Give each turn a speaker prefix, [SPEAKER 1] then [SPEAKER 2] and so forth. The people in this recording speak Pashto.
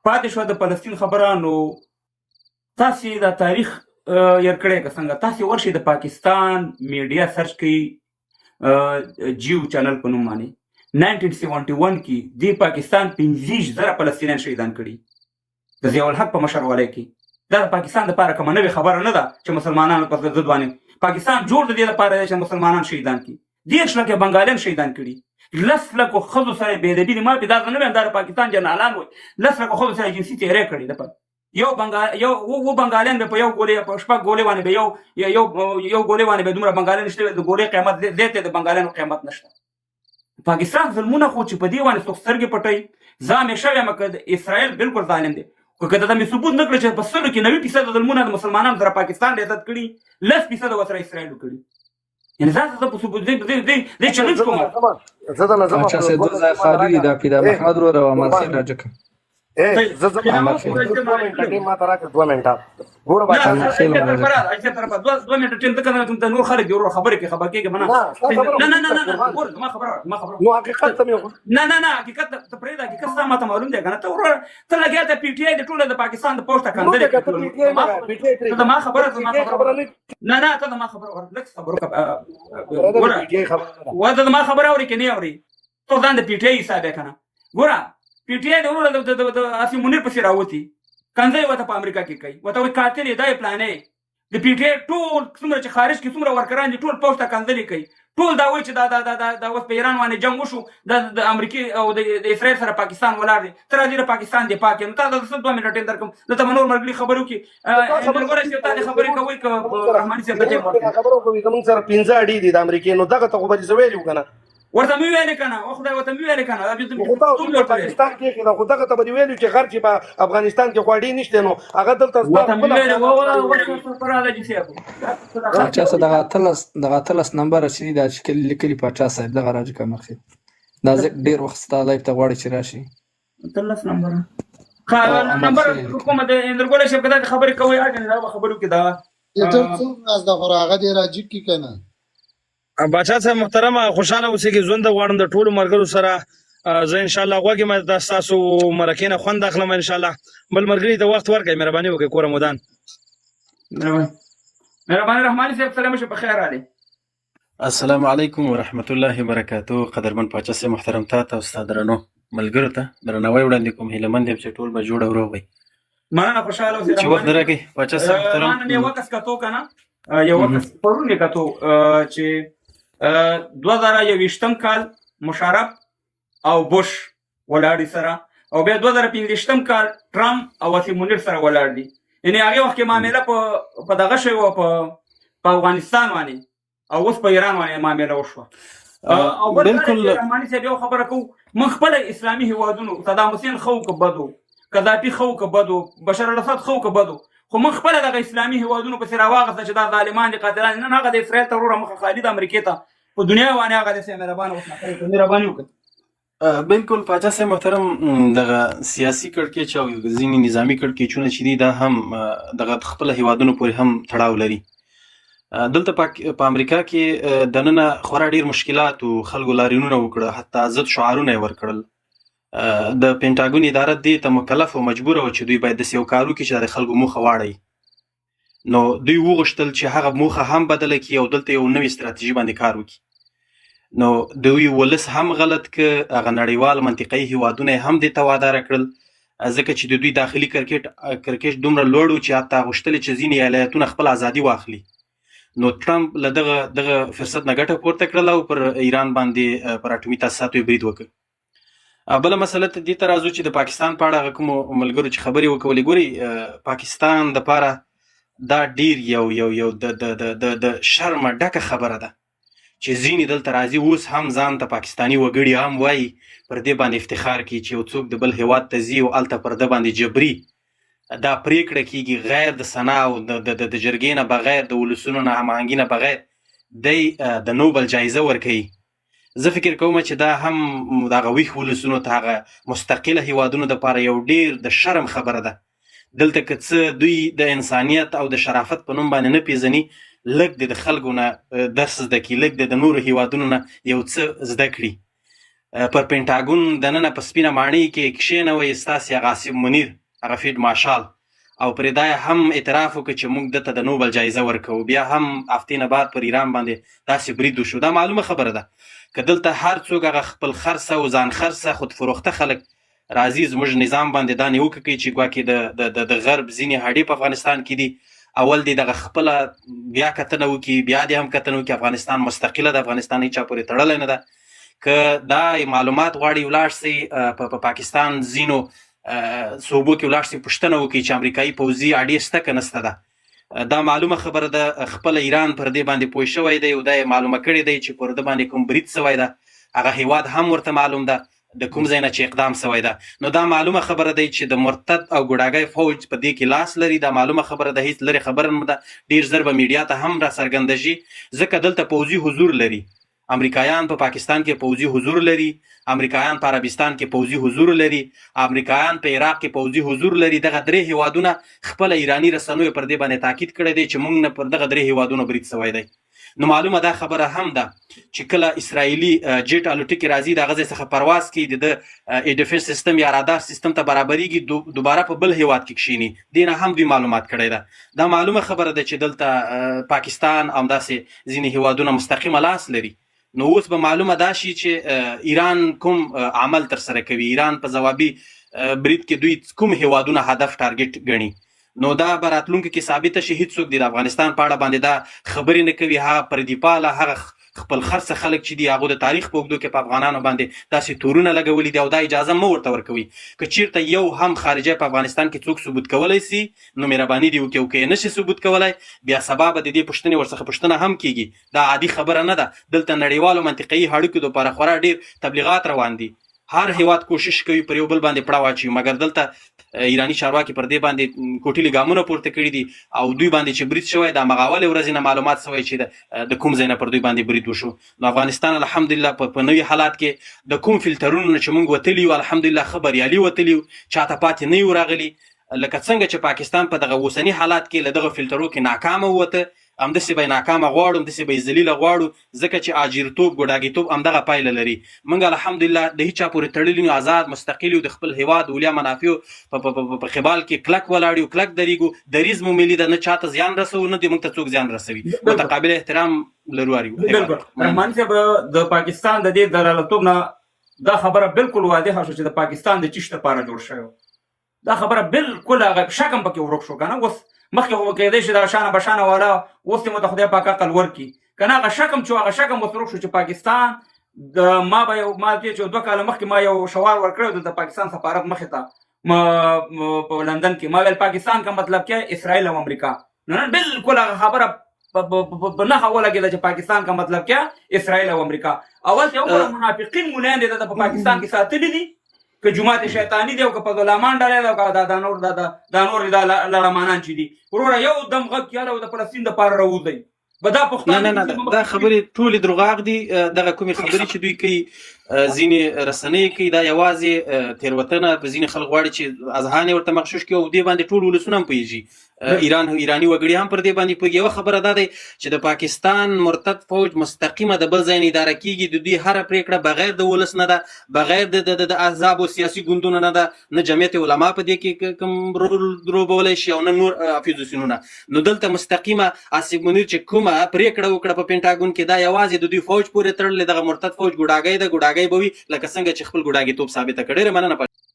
[SPEAKER 1] پاتې شوه د فلسطین خبره. نو تاسې د تاریخ یار کړی که څنګه تاسې ورشئ د پاکستان میډیا سرچ کوئ جیو چینل په نوم باندې 1971 کې دې پاکستان 15,000 فلسطینیان شهیدان کړي د ضیاء الحق په مشرولۍ کې. دا د پاکستان دپاره کومه نوې خبره نه ده چې مسلمانانو په ضد باندې پاکستان جوړ د دې لپاره دی چې مسلمانان شهیدان کړي. 10 لکه بنګالیان شهیدان کړي. 10 لکه ښځو سره بې ادبي دي. ما پې دا نه وایم دا د پاکستان جنرالان وایي 10 لکه ښځو سره جنسي تېری کړي ده. یو بنګالیان به په یو ګولې په شپږ ګولې باندې به یو ګولې باندې به دومره بنګالیان نشته د ګولې قیمت زیات دی د بنګالیانو قیمت نشته. پاکستان ظلمونه خو چې په دې باندې څوک سترګې پټوي زه همیشه وایم که اسرائیل بالکل ظالم دی خو که ته مې ثبوت نه کړې چې په 100 کې 90% ظلمونه د مسلمانانو سره پاکستان ډېر زیات کړي 10% ورسره اسرائیل وکړي. یعنې زه په ثبوت دې چلنج کوم.
[SPEAKER 2] اچھا سے دو ځای خالی دي دا پیدا محمد ورو او مارسي راجک
[SPEAKER 3] زه ما ته راکړه 2 منټه ګوره بچا
[SPEAKER 1] دو منټه ټیم ته کنه ته نور خلک ورو خبرې کې خبر کېږي نه نه ما خبره
[SPEAKER 3] نو حقیقت ته
[SPEAKER 1] نه حقیقت ته پرې دا حقیقت سم ته معلوم دی کنه ته ورو ته لګیا ته پی ټی آی د ټوله د پاکستان د پوسټ کاندل ته ما خبره نه ته ما خبره لکه خبره ګوره ما خبره اوري کې نه اوري ته ځان د پی ټی آی حساب کنه ګوره پی ټی آی د ورو د اسی منیر پسې راوتی کنځي وته په امریکا کې کوي وته وي قاتل دی پلانې د پی ټی آی ټول څومره چې خارج کې څومره ورکران دي ټول پوسټ کنځلې کوي ټول دا وایي چې دا اوس په ایران باندې جنگ وشو د امریکا او د اسرائیل سره پاکستان ولاړ دي تر دې پاکستان دی پاک نو تاسو د 2 منټه ټیم درکم د تمنور مرګلي خبرو کې خبره چې تاسو خبرې کوي ک رحماني صاحب ته
[SPEAKER 3] خبرو کوي زمونږ سره 15 اډي دي د امریکا نو دغه ته خو به زویل کنه
[SPEAKER 1] ورته مې ویل کنه او خدای ورته مې ویل کنه
[SPEAKER 3] په پاکستان کې دا خو دغه ته به ویلو چې خرچ په افغانستان کې خوړې نشته نو هغه دلته
[SPEAKER 1] ورته مې ویل وره پراله دي څه
[SPEAKER 2] اچھا سے دغه تلس نمبر رسیدي دا چې لیکلي پاچا صاحب دغه راځي کمرخي دا ډیر وخت ستاسو لایف ته غواړي چې راشي
[SPEAKER 1] تلس نمبر کومه د اندرګول شپ کده خبرې کوي اګه دا خبرو کې دا
[SPEAKER 4] ته څو از د غراغه دی راځي کی کنه
[SPEAKER 5] بچا صاحب محترمه خوشاله اوسئ کې ژوند غواړم د ټولو مرګرو سره زه ان شاء الله غواګم د تاسو مرکینه خوند اخلم ان شاء الله بل مرګري ته وخت ورکړئ مهرباني وکړئ کور مودان
[SPEAKER 1] مهرباني رحماني صاحب سلام شه په خیر علي
[SPEAKER 6] السلام علیکم ورحمت الله وبرکاتو. قدرمن پاچا صاحب محترم ته استاد درنو ملګرو ته درناوی وړاندې کوم هیله مند یم چې ټول به جوړ ورو وي.
[SPEAKER 1] مننه خوشاله اوسئ
[SPEAKER 6] چې وخت راکړئ پاچا صاحب محترم.
[SPEAKER 1] نن یو وخت کتو کنه یو وخت پرون کتو چې 2021 کال مشرف او بوش ولاړ سره او بیا 2015 کال ټرمپ او اسی منیر سره ولاړ دي. یعنی هغه وخت کې معاملې په دغه شی او په افغانستان باندې او اوس په ایران باندې معاملې وشوه او بالکل رحماني صاحب یو خبره کو من خپل اسلامي هیوادونو صدام حسین خو کبدو قذافي خو کبدو بشار الاسد خو کبدو خو من خپل د اسلامي هیوادونو په سر واغسته چې دا ظالمان دي قاتلان نه هغه د اسرائیل ته ورو مخه خالد امریکا ته په دنیا باندې هغه د مهربان اوسه مهرباني وکړه.
[SPEAKER 6] بالکل پاچا صاحب محترم دغه سیاسي کړکېچ او ځینې نظامی کړکېچونه چې دي دا هم دغه خپل هیوادونو پورې هم تړاو لري. دلته په امریکا کې دننه خورا ډیر مشکلات او خلکو لاریونونه وکړه حتی ضد شعارونه ورکړل. د پینټاګون اداره دې ته مکلف او مجبور و چې دوی باید د یو کارو کې چې د خلکو موخه واړي نو دوی وغوښتل چې هغه موخه هم بدله کړي او دلته یو نوې ستراتیژي باندې کار وکړي. نو دوی ولس هم غلط ک هغه نړیوال منطقي هیوادونه هم دې ته وادار کړل ځکه چې د دوی داخلي کرکټ دومره لوړ و چې حتی غوښتل چې ځینې ایالتونه خپل ازادي واخلي. نو ټرمپ له دغه فرصت نه ګټه پورته کړله او پر ایران باندې پر اټومي تاسیساتو برید وکړ. بله مسله ته دې ته راځو چې د پاکستان په اړه هغه کومو ملګرو چې خبرې وکولې ګوري پاکستان دپاره دا ډیر یو د شرمه ډکه خبره ده چې ځینې دلته راځي اوس هم ځان ته پاکستاني وګړي هم وایي پر دې باندې افتخار کوي چې یو څوک د بل هیواد ته ځي او هلته پر ده باندې جبري دا پریکړه کیږي غیر د سنا او د جرګې نه بغیر د ولسونو نه هماهنګي نه بغیر دی د نوبل جایزه ورکوي. زه فکر کوم چې دا هم د هغه ویښ ولسونو ته هغه مستقله هیوادونو دپاره یو ډیر د شرم خبره ده. دلته که څه دوی د انسانیت او د شرافت په نوم باندې نه پیژني لږ د خلکو نه درس زده کړي لږ د نورو هیوادونو نه یو څه زده کړي. پر پینټاګون دننه په سپینه ماڼۍ کې کښېنوئ ستاسې هغه آصف منیر هغه فیلډ مارشال او پرې دا هم اعتراف وکړ چې موږ دته د نوبل جایزه ورکوو بیا هم هفتې نه بعد پر ایران باندې داسې برید وشو دا معلومه خبره ده که دلته هر څوک هغه خپل خرڅه او ځان خرڅه خود فروخته خلک راځي زموږ نظام باندې دا نیوکه کوي چې ګواکې د غرب ځینې هډې په افغانستان کې دي اول دې دغه خپله بیا کتنه وکړي بیا دې هم کتنه وکړي افغانستان مستقله ده افغانستان هیچا پورې تړلی نه ده که دا معلومات غواړي ولاړ سي په پاکستان ځینو صوبو کې ولاړ سي پوښتنه وکړي چې امریکایي پوځي اډې شته که نسته ده دا معلومه خبره ده خپله ایران پر دې باندې پوه شوی دی او دا یې معلومه کړې دی چې پر ده باندې کوم برید سوی ده هغه هیواد هم ورته معلوم ده د کوم ځای نه چې اقدام سوی ده نو دا معلومه خبره دی چې د مرتد او ګوډاګی فوج په دې کې لاس لري دا معلومه خبره ده هیڅ لرې خبره نه ده ډېر ژر به میډیا ته هم را څرګنده شي ځکه دلته پوځي حضور لري امریکایان په پاکستان کې پوځي حضور لري امریکایان په عربستان کې پوځي حضور لري امریکایان په عراق کې پوځي حضور لري دغه درې هیوادونه خپل ایرانی رسنیو پر دې باندې تاکید کړی دی چې موږ نه پر دغه درې هیوادونو برید سوی دی نو معلومه دا خبره هم ده چې کله اسرائیلي جیټ الوتکې راځي د هغه ځای څخه پرواز کوي د ایر ډیفنس سیستم یا رادار سیستم ته برابریږي دوباره په بل هیواد کې کښیني دې نه هم دوی معلومات کړی ده دا معلومه خبره ده چې دلته پاکستان همداسې ځینې هیوادونه مستقیمه لاس لري نو اوس به معلومه دا شي چې ایران کوم عمل ترسره کوي ایران په ځوابي برید کې دوی کوم هیوادونه هدف ټارګټ ګڼي نو دا به راتلونکي کې ثابته شي هیڅوک د افغانستان په اړه باندې دا خبرې نه کوي هغه پردي پاله هغه خپل خرڅه خلک چې دي هغو د تاریخ په اوږدو کې په افغانانو باندې داسې تورونه لګولي دي او دا اجازه مه ورته ورکوي که چیرته یو هم خارجی په افغانستان کې څوک ثبوت کولی سي نو مهرباني دې وکړي او که یې نشي ثبوت کولی بیا سبا به د دې پوښتنې ورڅخه پوښتنه هم کیږي دا عادي خبره نه ده دلته نړیوالو منطقهي اړیکو دپاره خورا ډېر تبلیغات روان دي هر هیواد کوشش کوي پر یو بل باندې پړه واچوي مګر دلته ایرانی چارواکي پر دې باندې کوټلي ګامونه پورته کړي دي او دوی باندې چې برید شوی د همغه اولې ورځې نه معلومات شوی چې د کوم ځای نه پر دوی باندې برید وشو نو افغانستان الحمدلله په نوي حالات کې د کوم فلټرونو نه چې موږ وتلي یو الحمدلله ښه بریالي وتلي یو چاته پاتې نه یو راغلي لکه څنګه چې پاکستان په دغه اوسني حالات کې له دغه فلټرو کې ناکامه ووته همداسې به یې ناکامه غواړو همداسې به یې ذلیله غواړو ځکه چې اجیرتوب ګوډاګیتوب همدغه پایله لري موږ الحمدلله د هیچا پورې تړلي یو آزاد مستقل یو د خپل هیواد اولیا منافعو په خبال کې کلک ولاړ یو کلک درېږو دریځ مو ملي ده نه چاته زیان رسوو نه دې موږ ته څوک زیان رسوي متقابل احترام لرو
[SPEAKER 1] بالکل رحمان صاحب د پاکستان د دې دلالتوب نه دا خبره بالکل واضحه شو چې د پاکستان د چیش لپاره جوړ شوی دا خبره بالکل هغه شک هم پکې ورک شو کنه اوس مخکې خو کېدای شي دا شانه بشانه والا اوس دې مو ته خدای پاک عقل ورکړي که نه هغه شک هم چې هغه شک هم ورک شو چې پاکستان ما دې چې 2 کاله مخکې ما یو شوار ورکړی د پاکستان سفارت مخې ته په لندن کې ما ویل پاکستان کا مطلب کې اسرائیل او امریکا نن بالکل هغه خبره په نښه ولګېده چې پاکستان کا مطلب کې اسرائیل او امریکا اول ته منافقین مولان دي په پاکستان کې ساتلي دي که جماعت شیطانی دی او که په غلامان ډلې ده او که دا نور لړمانان چې دي وروره یو دم غږ کیاله او د فلسطین دپاره راوځئ به دا پښتانه
[SPEAKER 6] نه دا خبرې ټولې دروغاغ دي دغه کومې خبرې چې دوی کوي ځینې رسنۍ کوي دا یوازې تېروتنه په ځینې خلک غواړي چې اذهان یې ورته مغشوش کړي او دې باندې ټول ولسونه هم پوهېږي ایرانی وګړي هم پر دې باندې پوهېږي یوه خبره دا دی چې د پاکستان مرتد فوج مستقیمه د بل ځای نه اداره کېږي د دوی هره پرېکړه بغیر د ولس نه ده بغیر د احزابو سیاسي ګوندونو نه ده نه جمعیت علما په دې کې کوم رول دروبولی شي او نه نور اپوزیسیونونه نو دلته مستقیمه آصف منیر چې کومه پرېکړه وکړه په پینټاګون کې دا یوازې د دوی فوج پورې تړلې دغه مرتد فوج ګوډاګی ده ګوډاګی به وي لکه څنګه چې خپل ګوډاګیتوب ثابته کړې مننه